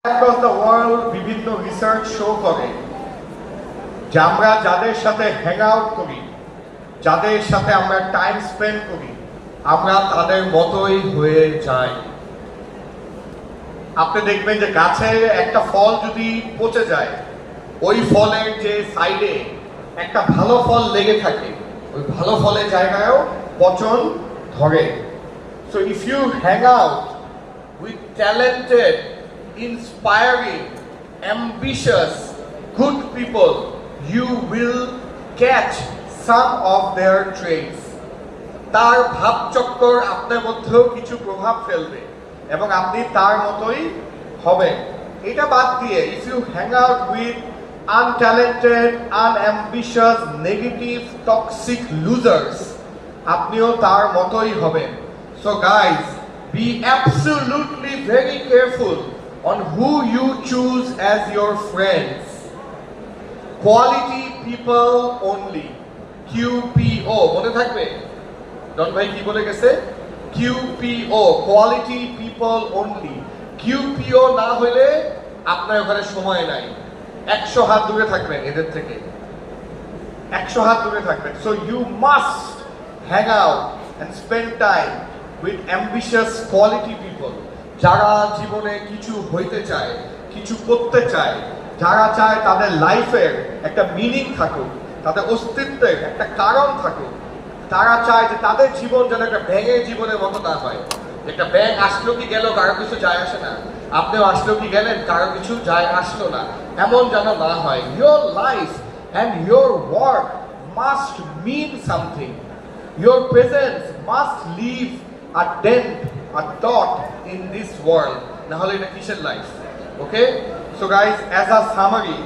across the world বিভিন্ন research show করে যে আমরা যাদের সাথে হ্যাং আউট করি, যাদের সাথে আমরা টাইম স্পেন্ড করি, আমরা তাদের মতোই হয়ে যাই। আপনি দেখবেন যে গাছের একটা ফল যদি পচে যায়, ওই ফলের যে সাইডে একটা ভালো ফল লেগে থাকে, ওই ভালো ফলের জায়গায়ও পচন ধরে। So if you hang out with talented, inspiring, ambitious, good people, you will catch some of their traits. তার ভাবচক্কর আপনার মধ্যেও কিছু প্রভাব ফেলবে এবং আপনি তার মতোই হবেন। এটা বাদ দিয়ে if you hang out with untalented, unambitious, negative, toxic losers, আপনিও তার মতোই হবেন। So guys, be absolutely very careful on who you choose as your friends. Quality people only. QPO মনে থাকবে? ডন ভাই কি বলে গেছে? QPO, quality people only. QPO না হলে আপনার ওখানে সময় নাই। 100 হাত দূরে থাকবেন এদের থেকে, 100 হাত দূরে থাকবেন। So you must hang out and spend time with ambitious quality people, যারা জীবনে কিছু হইতে চায়, কিছু করতে চায়, যারা চায় তাদের লাইফের একটা মিনিং থাকুক, তাদের অস্তিত্বের একটা কারণ থাকুক। তারা চায় যে তাদের জীবন যেন একটা ব্যাঙের জীবনের মতো না হয়, একটা ব্যাঙ আসলো কি গেল কারো কিছু যায় আসে না, আপনিও আসলো কি গেলেন কারো কিছু যায় আসলো না, এমন যেন না হয়। Your life and your work must mean something. Your presence must leave a dent, a dot in this world. Na hole eta kisher life. Okay? So guys, as a summary,